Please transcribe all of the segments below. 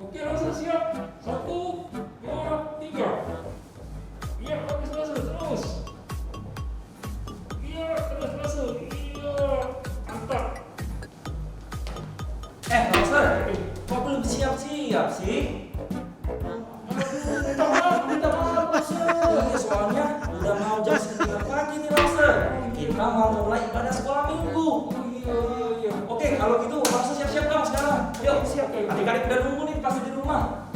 Oke, langsung siap. Satu, dua, tiga. Iya, bagus masuk terus. Iya, terus masuk. Iya, mantap. Roster, kok belum siap-siap sih? Minta maaf, Roster. Iya, soalnya udah mau jam 9 pagi nih, Roster. Kita mau mulai ibadah sekolah minggu. Iya. Oke, kalau gitu Roster siap-siap dong sekarang. Yuk, Siap, ya. adik-adik udah nunggu nih pasti di rumah.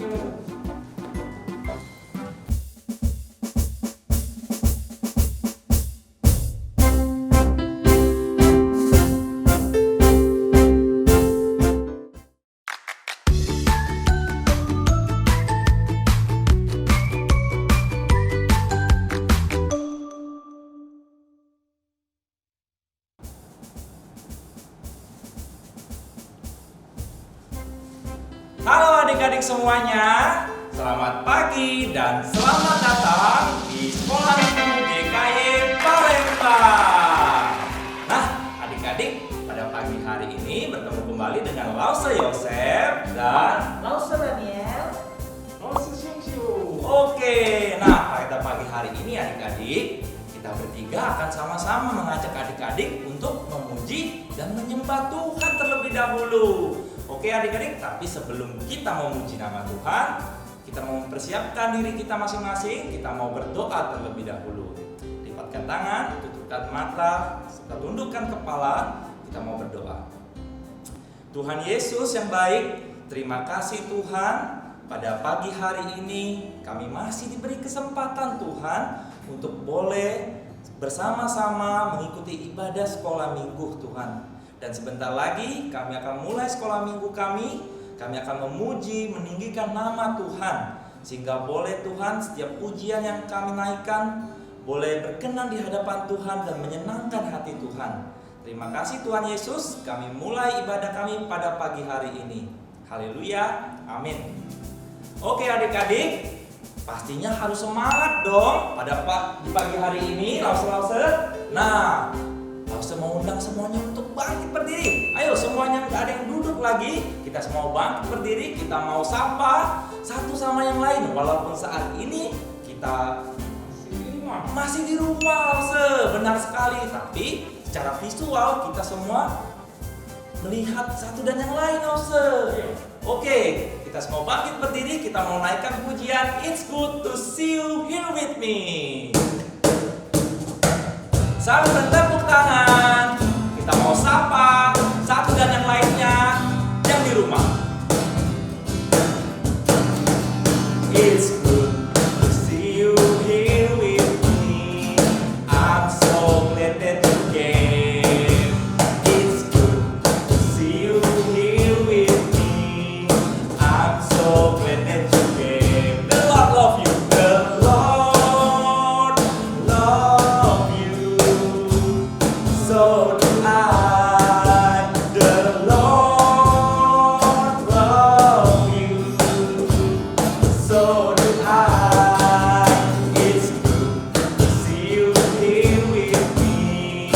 Halo adik-adik semuanya, selamat pagi dan selamat datang di Sekolah Minggu GKY Palembang. Nah, adik-adik, pada pagi hari ini bertemu kembali dengan Lause Yosef dan Lause Daniel. Langsung siung-siung. Oke, nah pada pagi hari ini adik-adik, kita bertiga akan sama-sama mengajak adik-adik untuk memuji dan menyembah Tuhan terlebih dahulu. Oke adik-adik, tapi sebelum kita memuji nama Tuhan, kita mau mempersiapkan diri kita masing-masing, kita mau berdoa terlebih dahulu. Lipatkan tangan, tutupkan mata, serta tundukkan kepala, kita mau berdoa. Tuhan Yesus yang baik, terima kasih Tuhan, pada pagi hari ini kami masih diberi kesempatan Tuhan untuk boleh bersama-sama mengikuti ibadah sekolah minggu Tuhan. Dan sebentar lagi kami akan mulai sekolah minggu kami akan memuji, meninggikan nama Tuhan. Sehingga boleh Tuhan setiap ujian yang kami naikkan boleh berkenan di hadapan Tuhan dan menyenangkan hati Tuhan. Terima kasih Tuhan Yesus, kami mulai ibadah kami pada pagi hari ini. Haleluya, amin. Oke adik-adik, pastinya harus semangat dong pada di pagi hari ini, Lause. Nah, Lause mau undang semuanya untuk bangkit berdiri. Ayo semuanya, nggak ada yang duduk lagi. Kita semua bangkit berdiri, kita mau sapa satu sama yang lain. Walaupun saat ini kita masih di rumah, Lause. Benar sekali, tapi secara visual kita semua melihat satu dan yang lain, Lause. Oke, kita semua bangkit berdiri, kita mau naikkan pujian It's Good to See You Here With Me. Sambil bertepuk tangan, kita mau sapa satu dan yang lainnya yang di rumah. It's good to see you here with me. I'm so glad that you came. It's good to see you here with me. I'm so glad that you came. The Lord love you. The Lord love you. So do I. The Lord love you. So do I. It's good to see you here with me.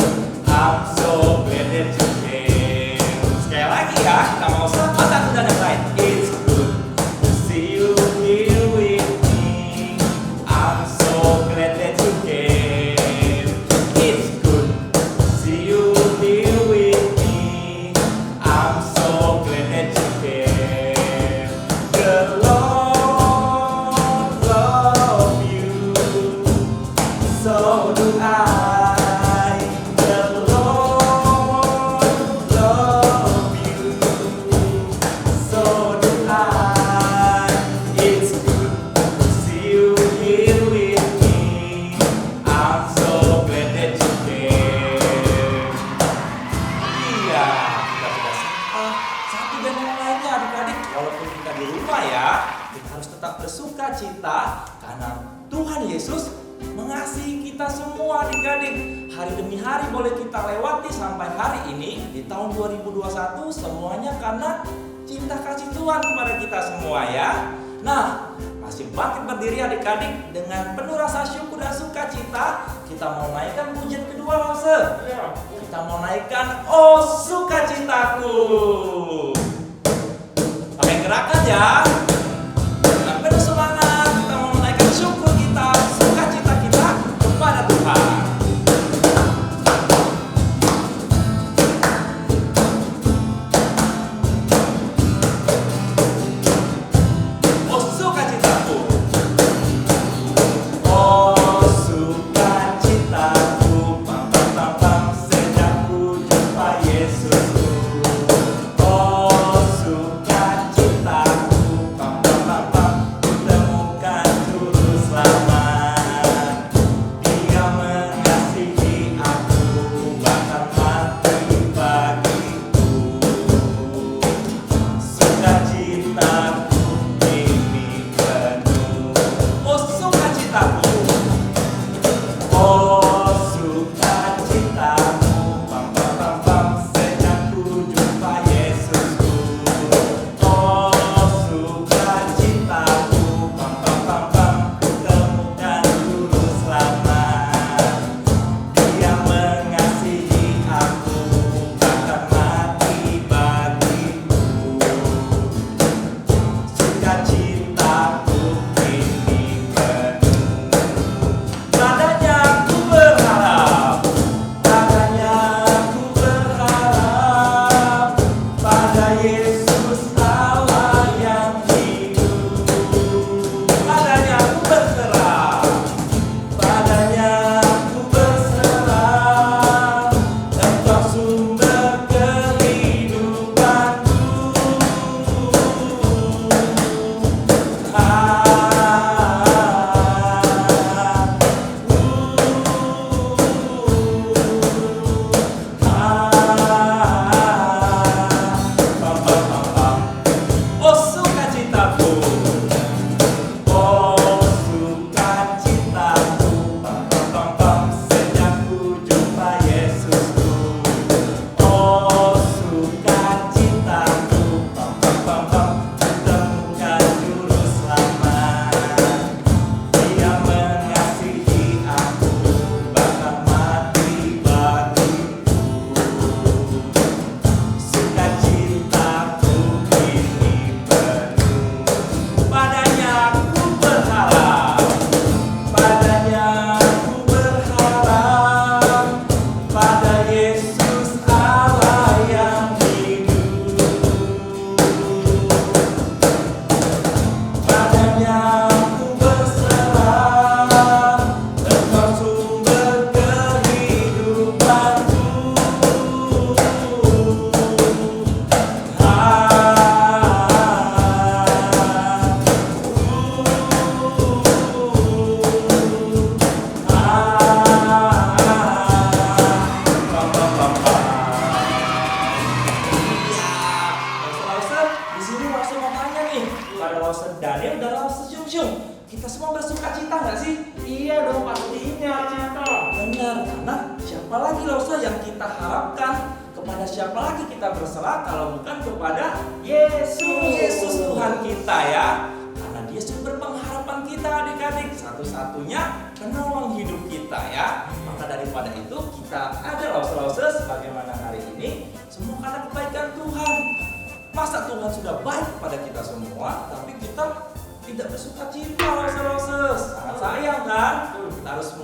I'm so glad that you came. Sekali lagi ya, kita mau sapa satu dan yang lain. It's good to see you here with me. I'm so glad that you came. It's good to see you here with me. I'm so glad that you came. The Lord love you. So do I. The Lord love you. So do I. It's good to see you here with me. I'm so glad that you came. Iya, kita sudah sapa satu dan yang lainnya adik-adik. Walaupun kita di rumah ya, kita harus tetap bersuka cita karena Tuhan Yesus mengasihi kita semua adik-adik. Hari demi hari boleh kita lewati sampai hari ini di tahun 2021 semuanya karena cinta kasih Tuhan kepada kita semua ya. Nah, masih bangkit berdiri adik-adik dengan penuh rasa syukur dan sukacita. Kita mau naikkan pujian kedua, Lause. Kita mau naikkan Oh Sukacitaku. Pakai gerakan ya. Cung, kita semua bersuka cita nggak sih? Iya dong, pastinya cita. Benar, karena siapa lagi Lause yang kita harapkan? Kepada siapa lagi kita berserah kalau bukan kepada Yesus Tuhan kita ya. Karena Dia sumber pengharapan kita adik-adik, satu-satunya penolong hidup kita ya. Maka daripada itu kita ada Lause sebagaimana hari ini, semua karena kebaikan Tuhan. Masa Tuhan sudah baik pada kita semua, tapi kita tidak bersuka cita Lause. Sangat sayang kan? Kita harus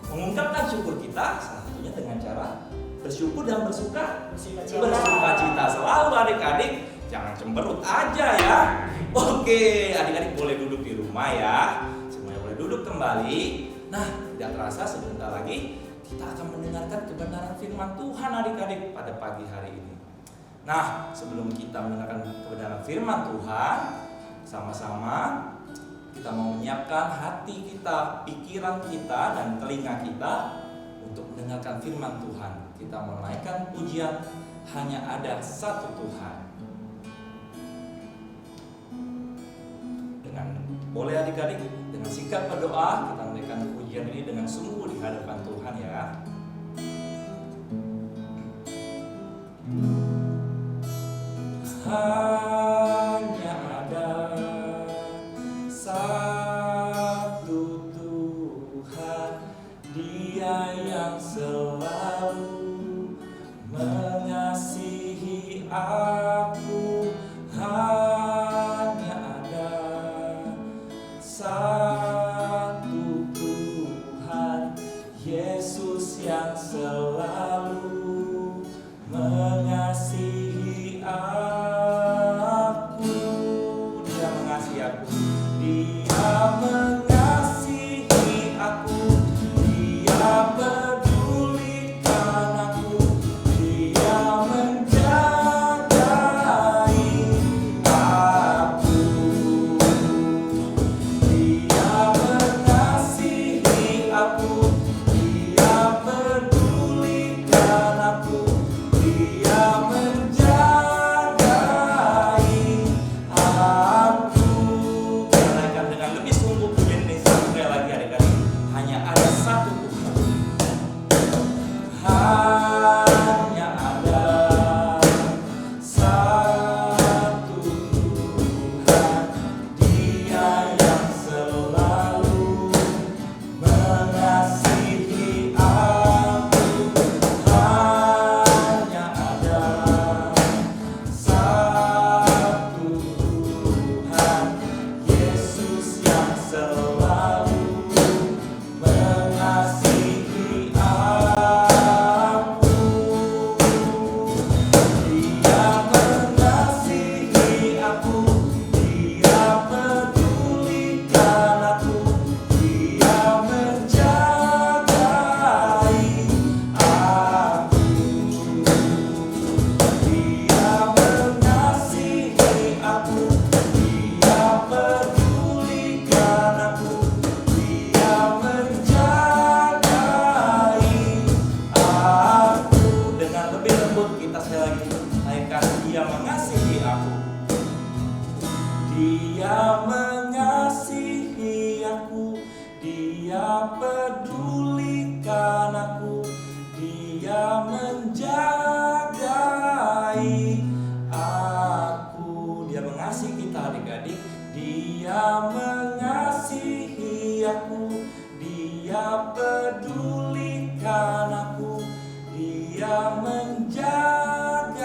mengungkapkan syukur kita, salah satunya dengan cara bersyukur dan bersuka cita selalu adik-adik. Jangan cemberut aja ya. Oke, adik-adik boleh duduk di rumah ya. Semuanya boleh duduk kembali. Nah, tidak terasa sebentar lagi kita akan mendengarkan kebenaran firman Tuhan adik-adik pada pagi hari ini. Nah, sebelum kita mendengarkan kebenaran firman Tuhan, sama-sama kita mau menyiapkan hati kita, pikiran kita, dan telinga kita untuk mendengarkan firman Tuhan. Kita menaikkan pujian Hanya Ada Satu Tuhan. Dengan boleh adik-adik dengan singkat berdoa kita menaikkan pujian ini dengan sungguh di hadapan Tuhan ya. Hanya ada satu Tuhan, Dia yang selalu mengasihi aku. Hanya ada satu Tuhan, Yesus yang selalu mengasihi aku. Dia mengasihi aku. Dia mengasihi aku. Dia pedulikan aku. Dia menjagai aku. Dia mengasihi aku. Dia pedulikan aku. Dia menjagai aku. Kita dengan lebih sungguh pujian ini sekali lagi adik-adik. Hanya ada satu Tuhan. Hanya ada satu Tuhan, Dia yang selalu mengasihi aku. Hanya ada satu Tuhan, Yesus yang selalu mengasihi aku. Dia mengasihi aku. Dia pedulikan aku. Dia menjagai aku. Dia mengasihi aku. Dia pedulikan aku. Dia menjagai aku. Dengan lebih lembut kita sekali lagi naikkan. Dia mengasihi aku. Dia mengasihi aku. Dia pedulikan aku. Dia menjagai aku. Dia mengasihi kita adik-adik. Dia mengasihi aku. Dia pedulikan aku. Dia menjagai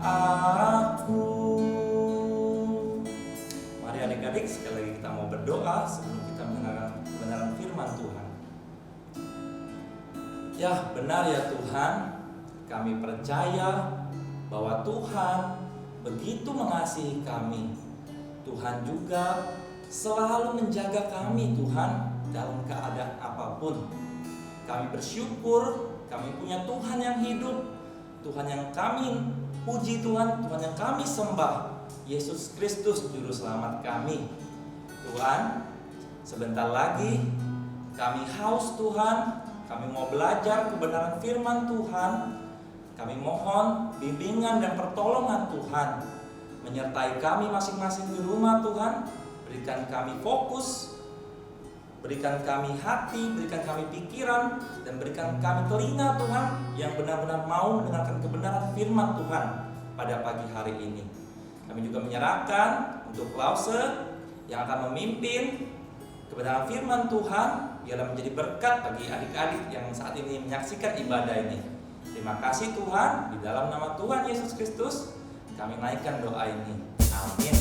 aku. Mari adik-adik sekali lagi kita mau berdoa sebelum kita mendengarkan kebenaran firman Tuhan. Ya benar ya Tuhan, kami percaya bahwa Tuhan begitu mengasihi kami. Tuhan juga selalu menjaga kami Tuhan dalam keadaan apapun. Kami bersyukur kami punya Tuhan yang hidup, Tuhan yang kami puji Tuhan, Tuhan yang kami sembah, Yesus Kristus Juru Selamat kami. Tuhan, sebentar lagi kami haus Tuhan, kami mau belajar kebenaran firman Tuhan. Kami mohon bimbingan dan pertolongan Tuhan menyertai kami masing-masing di rumah Tuhan. berikan kami fokus, berikan kami hati, berikan kami pikiran, dan berikan kami telinga Tuhan yang benar-benar mau mendengarkan kebenaran firman Tuhan pada pagi hari ini. Kami juga menyerahkan untuk Lause yang akan memimpin kebenaran firman Tuhan, biarlah menjadi berkat bagi adik-adik yang saat ini menyaksikan ibadah ini. Terima kasih Tuhan, di dalam nama Tuhan Yesus Kristus kami naikkan doa ini. Amin.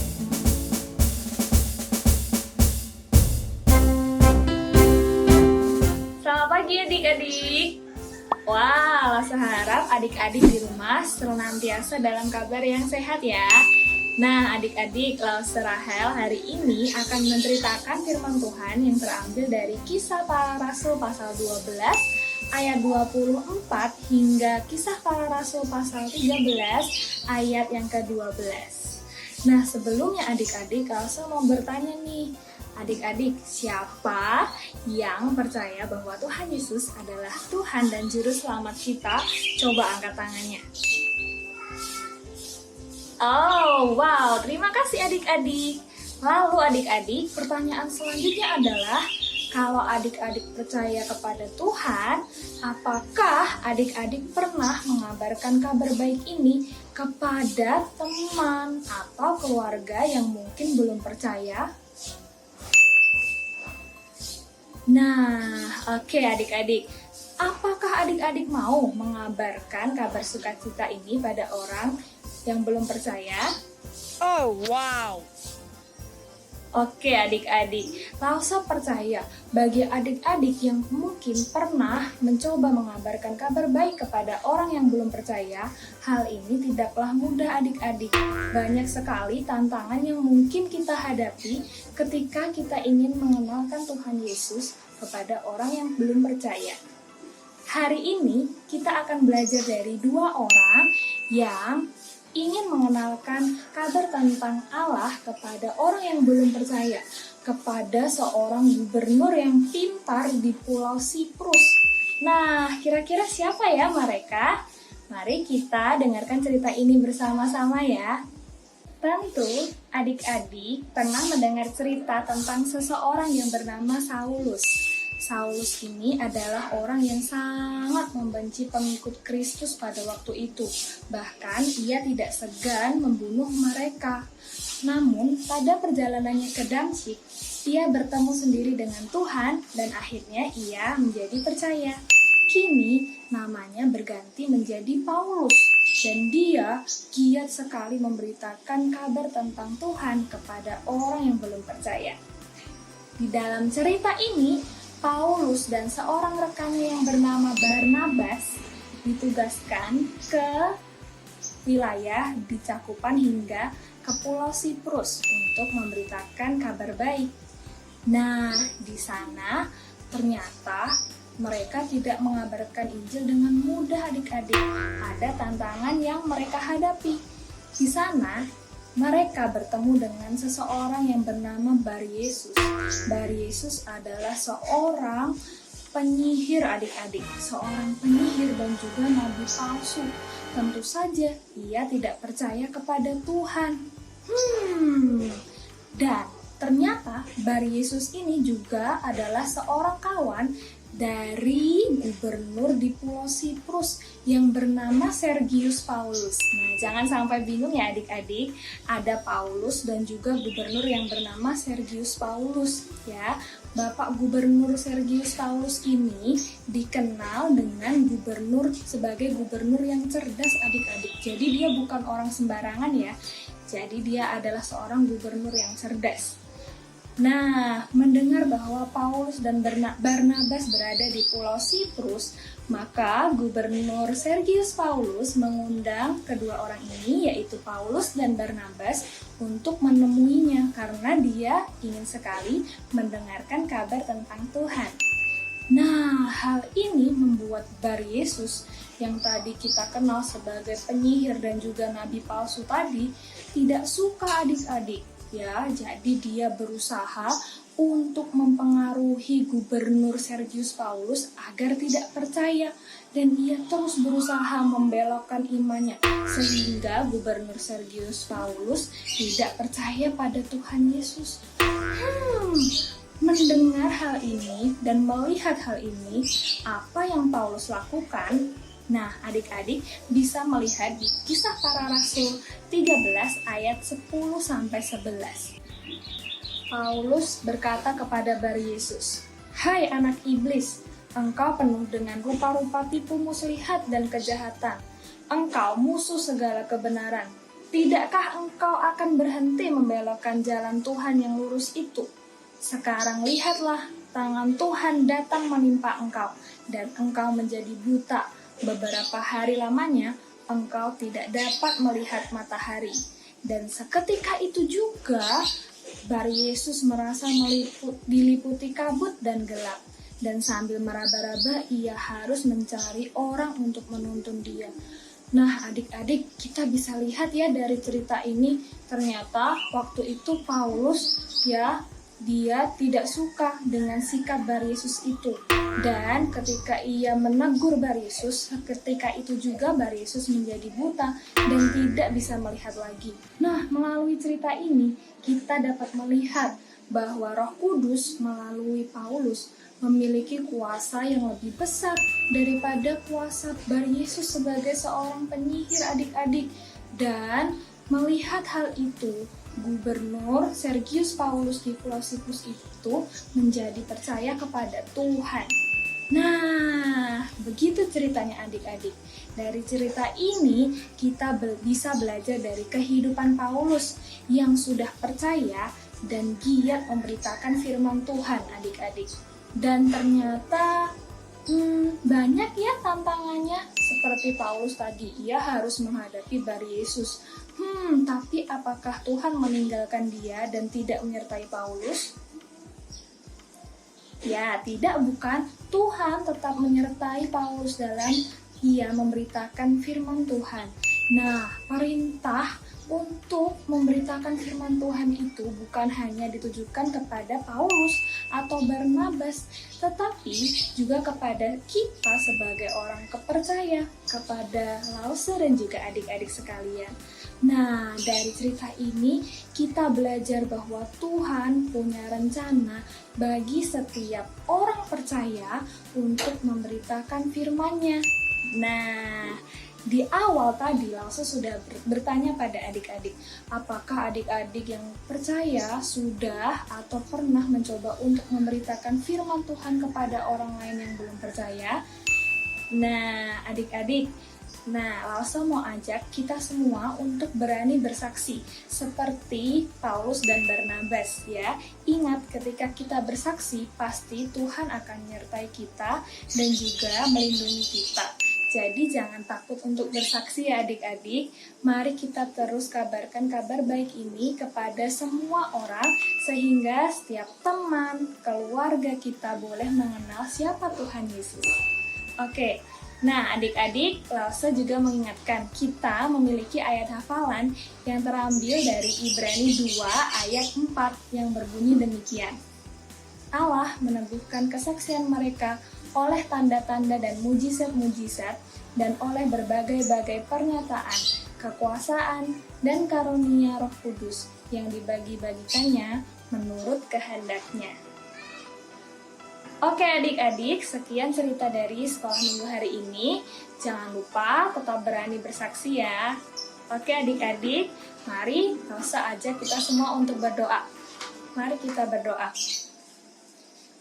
Selamat pagi adik-adik. Wah, Lause harap adik-adik di rumah senantiasa dalam kabar yang sehat ya. Nah, adik-adik, Lause Rahel hari ini akan menceritakan firman Tuhan yang terambil dari Kisah Para Rasul pasal 12 ayat 24 hingga Kisah Para Rasul pasal 13 ayat yang ke-12. Nah, sebelumnya adik-adik, Lause mau bertanya nih. Adik-adik, siapa yang percaya bahwa Tuhan Yesus adalah Tuhan dan Juru Selamat kita? Coba angkat tangannya. Oh, wow, terima kasih adik-adik. Lalu adik-adik, pertanyaan selanjutnya adalah, kalau adik-adik percaya kepada Tuhan, apakah adik-adik pernah mengabarkan kabar baik ini kepada teman atau keluarga yang mungkin belum percaya? Nah, oke adik-adik. Apakah adik-adik mau mengabarkan kabar sukacita ini pada orang yang belum percaya? Oh, wow. Oke adik-adik, Lause percaya bagi adik-adik yang mungkin pernah mencoba mengabarkan kabar baik kepada orang yang belum percaya, hal ini tidaklah mudah adik-adik. Banyak sekali tantangan yang mungkin kita hadapi ketika kita ingin mengenalkan Tuhan Yesus kepada orang yang belum percaya. Hari ini kita akan belajar dari dua orang yang ingin mengenalkan kabar tentang Allah kepada orang yang belum percaya, kepada seorang gubernur yang pintar di Pulau Siprus. Nah, kira-kira siapa ya mereka? Mari kita dengarkan cerita ini bersama-sama ya. Tentu adik-adik pernah mendengar cerita tentang seseorang yang bernama Saulus. Saulus ini adalah orang yang sangat membenci pengikut Kristus pada waktu itu. Bahkan ia tidak segan membunuh mereka. Namun pada perjalanannya ke Damsyik, ia bertemu sendiri dengan Tuhan dan akhirnya ia menjadi percaya. Kini namanya berganti menjadi Paulus dan dia giat sekali memberitakan kabar tentang Tuhan kepada orang yang belum percaya. Di dalam cerita ini, Paulus dan seorang rekannya yang bernama Barnabas ditugaskan ke wilayah di cakupan hingga ke Pulau Siprus untuk memberitakan kabar baik. Nah, di sana ternyata mereka tidak mengabarkan Injil dengan mudah adik-adik. Ada tantangan yang mereka hadapi. Di sana, mereka bertemu dengan seseorang yang bernama Bar Yesus. Bar Yesus adalah seorang penyihir adik-adik, seorang penyihir dan juga nabi palsu. Tentu saja ia tidak percaya kepada Tuhan. Dan ternyata Bar Yesus ini juga adalah seorang kawan dari gubernur di Pulau Siprus yang bernama Sergius Paulus. Nah, jangan sampai bingung ya adik-adik, ada Paulus dan juga gubernur yang bernama Sergius Paulus ya. Bapak Gubernur Sergius Paulus ini dikenal dengan sebagai gubernur yang cerdas adik-adik. Jadi dia bukan orang sembarangan ya. Jadi dia adalah seorang gubernur yang cerdas. Nah, mendengar bahwa Paulus dan Barnabas berada di Pulau Siprus, maka Gubernur Sergius Paulus mengundang kedua orang ini, yaitu Paulus dan Barnabas, untuk menemuinya karena dia ingin sekali mendengarkan kabar tentang Tuhan. Nah, hal ini membuat Bar Yesus yang tadi kita kenal sebagai penyihir dan juga nabi palsu tadi tidak suka adik-adik. Ya, jadi dia berusaha untuk mempengaruhi Gubernur Sergius Paulus agar tidak percaya, dan ia terus berusaha membelokkan imannya sehingga Gubernur Sergius Paulus tidak percaya pada Tuhan Yesus. Mendengar hal ini dan melihat hal ini, apa yang Paulus lakukan? Nah, adik-adik bisa melihat di Kisah Para Rasul 13 ayat 10-11. Paulus berkata kepada Bar Yesus, "Hai anak iblis, engkau penuh dengan rupa-rupa tipu muslihat dan kejahatan. Engkau musuh segala kebenaran. Tidakkah engkau akan berhenti membelokkan jalan Tuhan yang lurus itu? Sekarang lihatlah, tangan Tuhan datang menimpa engkau, dan engkau menjadi buta. Beberapa hari lamanya, engkau tidak dapat melihat matahari." Dan seketika itu juga, Bar Yesus merasa diliputi kabut dan gelap. Dan sambil meraba-raba, ia harus mencari orang untuk menuntun dia. Nah, adik-adik, kita bisa lihat ya dari cerita ini, ternyata waktu itu Paulus dia tidak suka dengan sikap Bar Yesus itu. Dan ketika ia menegur Bar Yesus, ketika itu juga Bar Yesus menjadi buta dan tidak bisa melihat lagi. Nah, melalui cerita ini, kita dapat melihat bahwa Roh Kudus melalui Paulus memiliki kuasa yang lebih besar daripada kuasa Bar Yesus sebagai seorang penyihir, adik-adik. Dan melihat hal itu, Gubernur Sergius Paulus Diplosius itu menjadi percaya kepada Tuhan. Nah, begitu ceritanya adik-adik. Dari cerita ini kita bisa belajar dari kehidupan Paulus yang sudah percaya dan giat memberitakan firman Tuhan, adik-adik. Dan ternyata banyak ya tantangannya. Seperti Paulus tadi, ia harus menghadapi Bar Yesus. Tapi apakah Tuhan meninggalkan dia dan tidak menyertai Paulus? Ya, tidak, bukan. Tuhan tetap menyertai Paulus dalam ia memberitakan firman Tuhan. Nah, perintah untuk memberitakan firman Tuhan itu bukan hanya ditujukan kepada Paulus atau Barnabas, tetapi juga kepada kita sebagai orang kepercaya, kepada Lause dan juga adik-adik sekalian. Nah, dari cerita ini kita belajar bahwa Tuhan punya rencana bagi setiap orang percaya untuk memberitakan firman-Nya. Nah, di awal tadi Lause sudah bertanya pada adik-adik, apakah adik-adik yang percaya sudah atau pernah mencoba untuk memberitakan firman Tuhan kepada orang lain yang belum percaya? Nah, adik-adik, Lause mau ajak kita semua untuk berani bersaksi seperti Paulus dan Barnabas ya. Ingat, ketika kita bersaksi, pasti Tuhan akan menyertai kita dan juga melindungi kita. Jadi jangan takut untuk bersaksi ya adik-adik. Mari kita terus kabarkan kabar baik ini kepada semua orang sehingga setiap teman, keluarga kita boleh mengenal siapa Tuhan Yesus. Oke. Nah, adik-adik, Lause juga mengingatkan kita memiliki ayat hafalan yang terambil dari Ibrani 2 ayat 4 yang berbunyi demikian. Allah meneguhkan kesaksian mereka oleh tanda-tanda dan mujizat-mujizat dan oleh berbagai-bagai pernyataan, kekuasaan, dan karunia Roh Kudus yang dibagi-bagikannya menurut kehendaknya. Oke adik-adik, sekian cerita dari sekolah minggu hari ini. Jangan lupa tetap berani bersaksi ya. Oke adik-adik, mari Lause ajak kita semua untuk berdoa. Mari kita berdoa.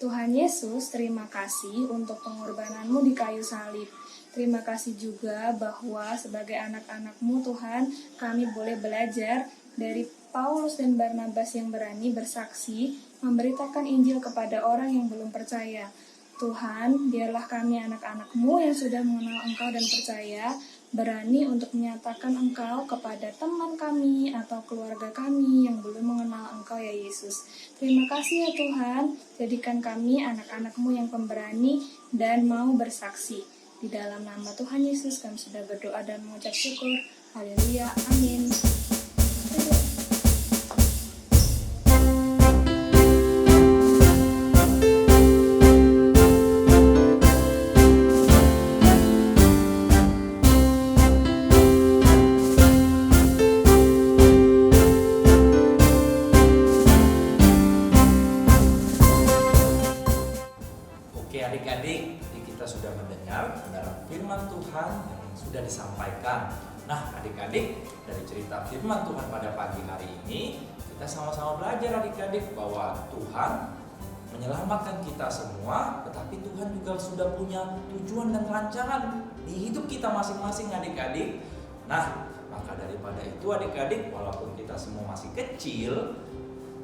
Tuhan Yesus, terima kasih untuk pengorbananmu di kayu salib. Terima kasih juga bahwa sebagai anak-anak-Mu Tuhan, kami boleh belajar dari Paulus dan Barnabas yang berani bersaksi, memberitakan Injil kepada orang yang belum percaya. Tuhan, biarlah kami anak-anak-Mu yang sudah mengenal Engkau dan percaya, berani untuk menyatakan Engkau kepada teman kami atau keluarga kami yang belum mengenal Engkau ya Yesus. Terima kasih ya Tuhan, jadikan kami anak-anak-Mu yang pemberani dan mau bersaksi. Di dalam nama Tuhan Yesus kami sudah berdoa dan mengucap syukur. Haleluya, amin. disampaikan. Nah, adik-adik, dari cerita firman Tuhan pada pagi hari ini, kita sama-sama belajar adik-adik bahwa Tuhan menyelamatkan kita semua, tetapi Tuhan juga sudah punya tujuan dan rancangan di hidup kita masing-masing adik-adik. Nah, maka daripada itu adik-adik, walaupun kita semua masih kecil,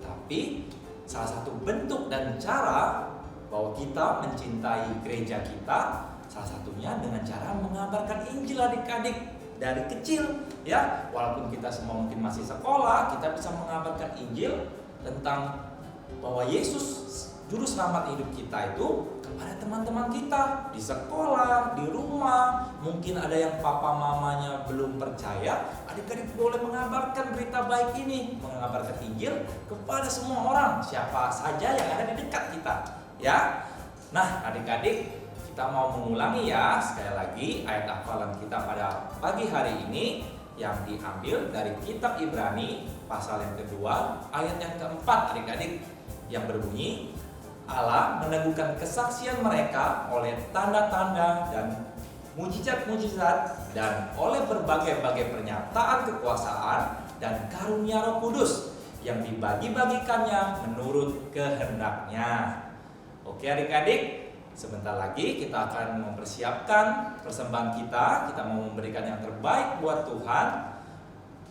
tapi salah satu bentuk dan cara bahwa kita mencintai gereja kita, salah satunya dengan cara mengabarkan Injil adik-adik. Dari kecil ya, walaupun kita semua mungkin masih sekolah, kita bisa mengabarkan Injil tentang bahwa Yesus juru selamat hidup kita itu kepada teman-teman kita di sekolah, di rumah. Mungkin ada yang papa mamanya belum percaya, adik-adik boleh mengabarkan berita baik ini, mengabarkan Injil kepada semua orang, siapa saja yang ada di dekat kita ya. Nah, adik-adik, kita mau mengulangi ya sekali lagi ayat hafalan kita pada pagi hari ini yang diambil dari kitab Ibrani pasal yang kedua ayat yang keempat adik-adik, yang berbunyi, Allah meneguhkan kesaksian mereka oleh tanda-tanda dan mujizat-mujizat dan oleh berbagai-bagai pernyataan kekuasaan dan karunia Roh Kudus yang dibagi-bagikannya menurut kehendaknya. Oke adik-adik, sebentar lagi kita akan mempersiapkan persembahan kita. Kita mau memberikan yang terbaik buat Tuhan.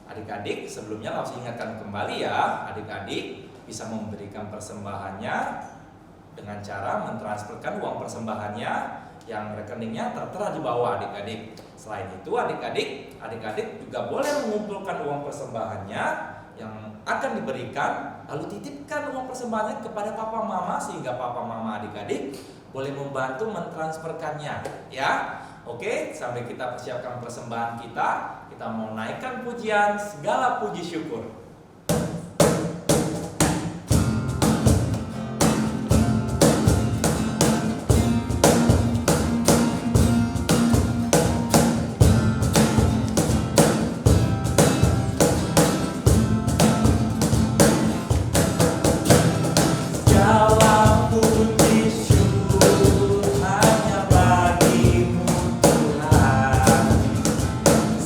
Adik-adik, sebelumnya harus ingatkan kembali ya, adik-adik bisa memberikan persembahannya dengan cara mentransferkan uang persembahannya yang rekeningnya tertera di bawah adik-adik. Selain itu adik-adik juga boleh mengumpulkan uang persembahannya yang akan diberikan, lalu titipkan uang persembahannya kepada papa mama, sehingga papa mama adik-adik boleh membantu mentransferkannya ya. Oke, sambil kita persiapkan persembahan kita mau naikkan pujian segala puji syukur.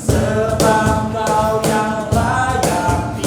Sebab Kau yang layak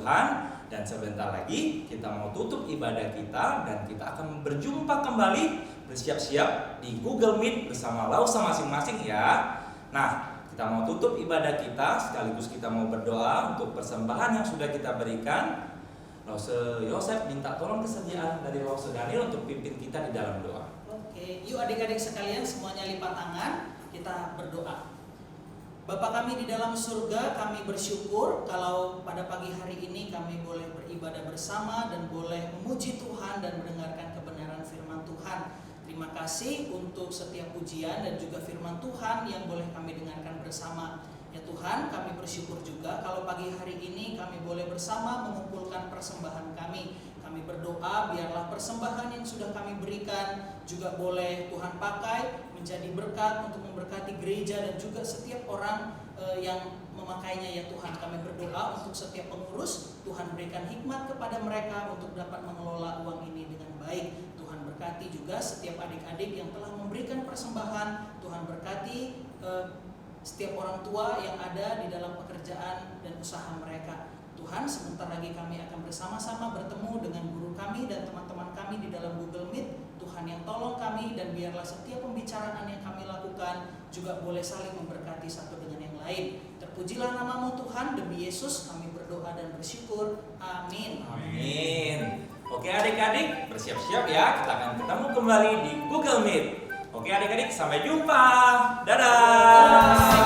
Tuhan. Dan sebentar lagi kita mau tutup ibadah kita dan kita akan berjumpa kembali, bersiap-siap di Google Meet bersama Lausa masing-masing ya. Nah, kita mau tutup ibadah kita sekaligus kita mau berdoa untuk persembahan yang sudah kita berikan. Lause Yosef minta tolong kesediaan dari Lause Daniel untuk pimpin kita di dalam doa. Oke, yuk adik-adik sekalian semuanya lipat tangan, kita berdoa. Bapa kami di dalam surga, kami bersyukur kalau pada pagi hari ini kami boleh beribadah bersama dan boleh memuji Tuhan dan mendengarkan kebenaran firman Tuhan. Terima kasih untuk setiap pujian dan juga firman Tuhan yang boleh kami dengarkan bersama. Ya Tuhan, kami bersyukur juga kalau pagi hari ini kami boleh bersama mengumpulkan persembahan kami. Kami berdoa biarlah persembahan yang sudah kami berikan juga boleh Tuhan pakai menjadi berkat untuk memberkati gereja dan juga setiap orang yang memakainya ya Tuhan. Kami berdoa untuk setiap pengurus, Tuhan berikan hikmat kepada mereka untuk dapat mengelola uang ini dengan baik. Tuhan berkati juga setiap adik-adik yang telah memberikan persembahan. Tuhan berkati setiap orang tua yang ada di dalam pekerjaan dan usaha mereka. Tuhan, sebentar lagi kami akan bersama-sama bertemu dengan guru kami dan teman-teman kami di dalam Google Meet. Tuhan yang tolong kami dan biarlah setiap pembicaraan yang kami lakukan juga boleh saling memberkati satu dengan yang lain. Terpujilah namamu Tuhan, demi Yesus kami berdoa dan bersyukur. Amin. Amin. Oke adik-adik, bersiap-siap ya, kita akan ketemu kembali di Google Meet. Oke adik-adik, sampai jumpa. Dadah.